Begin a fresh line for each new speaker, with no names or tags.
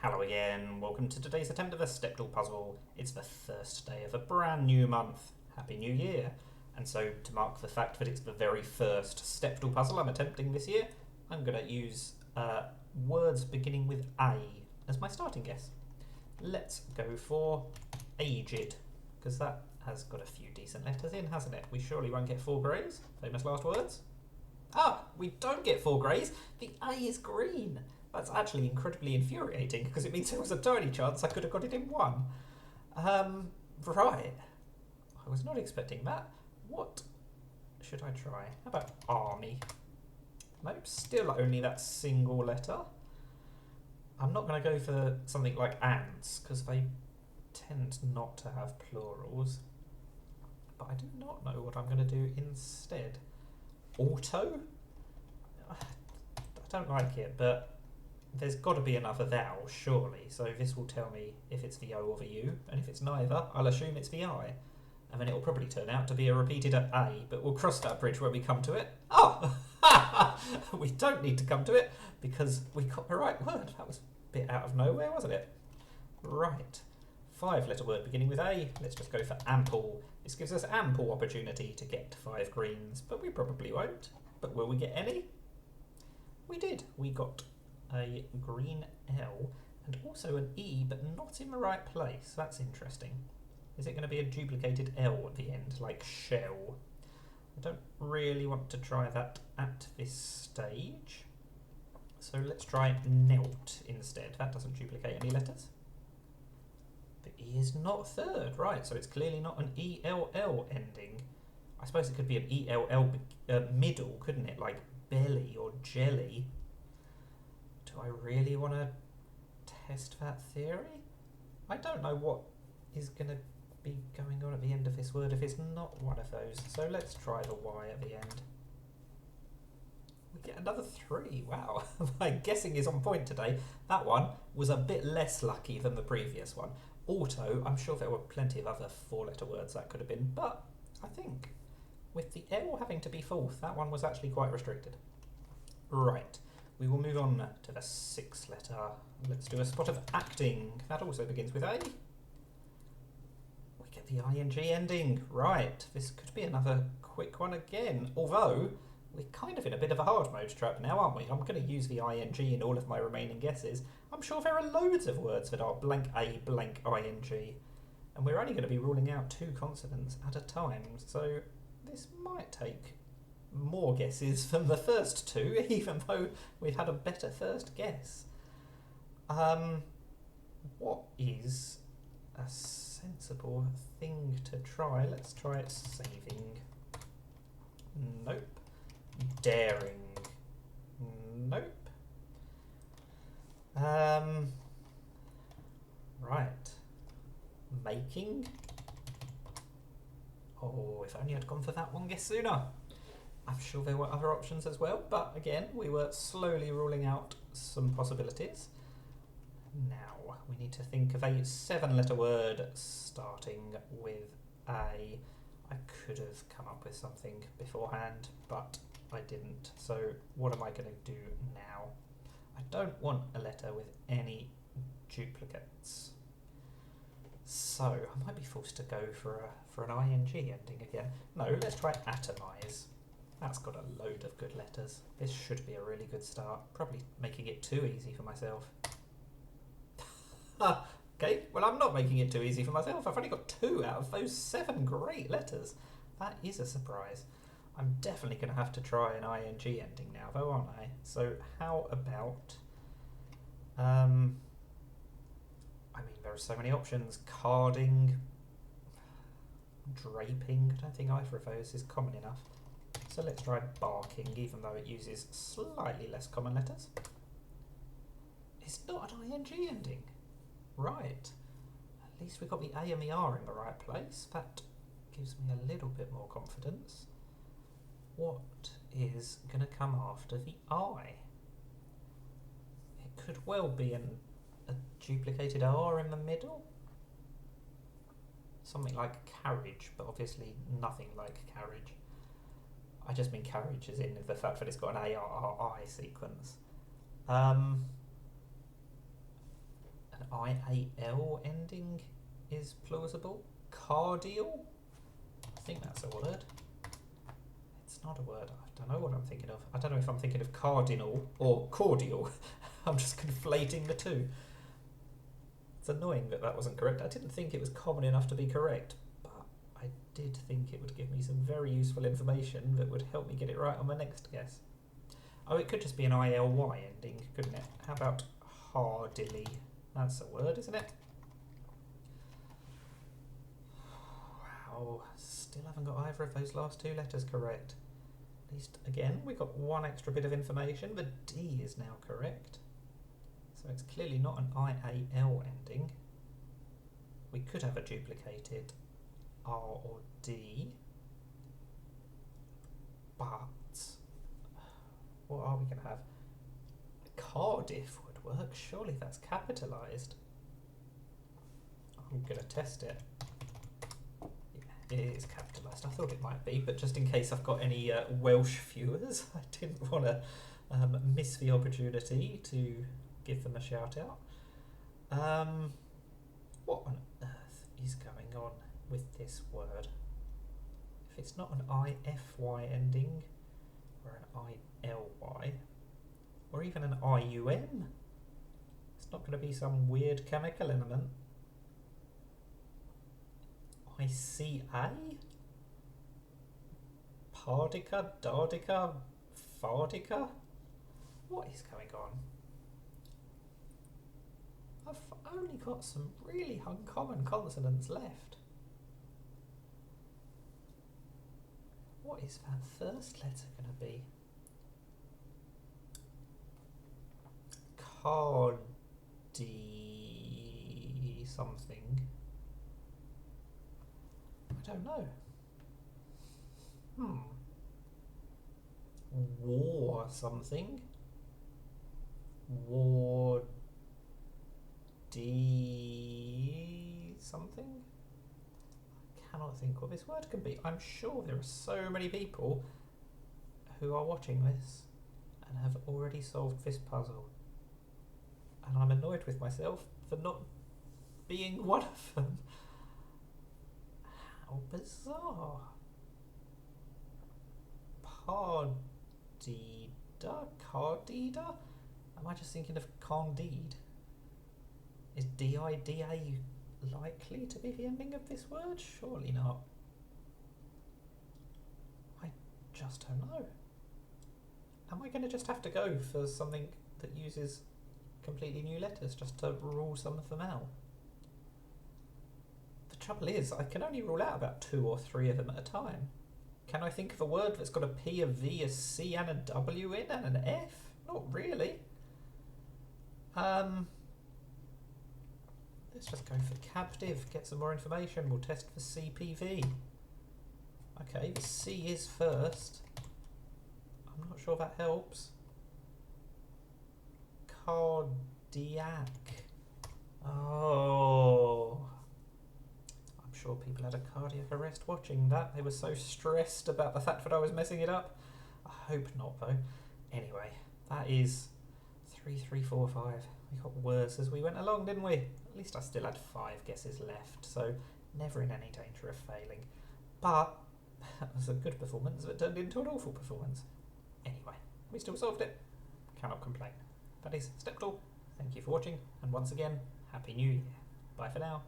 Hello again, welcome to today's attempt of a Stepdle puzzle. It's the first day of a brand new month. Happy New Year! And so, to mark the fact that it's the very first Stepdle puzzle I'm attempting this year, I'm going to use words beginning with A as my starting guess. Let's go for aged, because that has got a few decent letters in, hasn't it? We surely won't get 4 greys. Famous last words. Ah, we don't get 4 greys. The A is green. That's actually incredibly infuriating because it means there was a tiny chance I could have got it in 1. Right. I was not expecting that. What should I try? How about army? Nope, still only that single letter. I'm not going to go for something like ants because they tend not to have plurals. But I do not know what I'm going to do instead. Auto? I don't like it, but there's got to be another thou, surely. So this will tell me if it's the O or the U, and if it's neither, I'll assume it's the I. And then it will probably turn out to be a repeated A, but we'll cross that bridge when we come to it. Oh! We don't need to come to it, because we got the right word. That was a bit out of nowhere, wasn't it? Right. 5-letter word beginning with A. Let's just go for ample. This gives us ample opportunity to get 5 greens, but we probably won't. But will we get any? We did. We got a green L and also an E, but not in the right place. That's interesting. Is it going to be a duplicated L at the end, like shell? I don't really want to try that at this stage. So let's try knelt instead. That doesn't duplicate any letters. The E is not third, right, so it's clearly not an ELL ending. I suppose it could be an ELL middle, couldn't it? Like belly or jelly. Do I really want to test that theory? I don't know what is going to be going on at the end of this word if it's not one of those. So let's try the Y at the end. We get another 3. Wow. My guessing is on point today. That one was a bit less lucky than the previous one. Auto, I'm sure there were plenty of other 4-letter words that could have been, but I think with the L having to be 4th, that one was actually quite restricted. Right. We will move on to the 6th letter. Let's do a spot of acting. That also begins with A. We get the ing ending. Right, this could be another quick one again. Although, we're kind of in a bit of a hard mode trap now, aren't we? I'm going to use the ing in all of my remaining guesses. I'm sure there are loads of words that are blank A, blank ing. And we're only going to be ruling out 2 consonants at a time. So this might take more guesses than the first 2, even though we had a better first guess. What is a sensible thing to try? Let's try it saving. Nope. Daring. Nope. Right. Making. Oh, if only I'd gone for that one guess sooner. I'm sure there were other options as well, but again, we were slowly ruling out some possibilities. Now, we need to think of a 7-letter word starting with A. I could have come up with something beforehand, but I didn't. So what am I going to do now? I don't want a letter with any duplicates. So I might be forced to go for an ing ending again. No, let's try atomize. That's got a load of good letters. This should be a really good start. Probably making it too easy for myself. Okay, well I'm not making it too easy for myself. I've only got 2 out of those 7 great letters. That is a surprise. I'm definitely going to have to try an ing ending now though, aren't I? So how about... I mean, there are so many options. Carding, draping. I don't think either of those is common enough. So let's try barking, even though it uses slightly less common letters. It's not an ing ending. Right. At least we got the A and the R in the right place. That gives me a little bit more confidence. What is going to come after the I? It could well be a duplicated R in the middle. Something like carriage, but obviously nothing like carriage. I just mean carriage as in the fact that it's got an ARRI sequence. IAL ending is plausible. Cardial? I think that's a word. It's not a word. I don't know what I'm thinking of. I don't know if I'm thinking of cardinal or cordial. I'm just conflating the two. It's annoying that that wasn't correct. I didn't think it was common enough to be correct, but I did think it would give me some very useful information that would help me get it right on my next guess. Oh, it could just be an ILY ending, couldn't it? How about hardily? That's a word, isn't it? Wow, still haven't got either of those last two letters correct. At least, again, we got one extra bit of information. The D is now correct. So it's clearly not an IAL ending. We could have a duplicated R or D. But what are we going to have? Cardiff would work. Surely that's capitalised. I'm going to test it. Yeah, it is capitalised. I thought it might be, but just in case I've got any Welsh viewers, I didn't want to miss the opportunity to give them a shout out. What on earth is going on with this word? If it's not an IFY ending, or an ILY, or even an IUM, it's not going to be some weird chemical element. ICA? Pardica, Dardica, Fardica? What is going on? I've only got some really uncommon consonants left. What is that first letter going to be? Cardi something. I don't know. War something. War D something. I cannot think what this word can be. I'm sure there are so many people who are watching this and have already solved this puzzle, and I'm annoyed with myself for not being one of them. How bizarre. Cardida? Am I just thinking of Candide? Is DIDA likely to be the ending of this word? Surely not. I just don't know. Am I going to just have to go for something that uses completely new letters just to rule some of them out? The trouble is, I can only rule out about 2 or 3 of them at a time. Can I think of a word that's got a P, a V, a C and a W in and an F? Not really. Let's just go for captive, get some more information. We'll test for CPV. Okay, the C is first. I'm not sure that helps. Cardiac. Oh. I'm sure people had a cardiac arrest watching that. They were so stressed about the fact that I was messing it up. I hope not, though. Anyway, that is 3, 3, 4, 5. We got worse as we went along, didn't we? At least I still had 5 guesses left, so never in any danger of failing. But that was a good performance that turned into an awful performance. Anyway, we still solved it. Cannot complain. That is Stepdle. Thank you for watching, and once again, Happy New Year. Bye for now.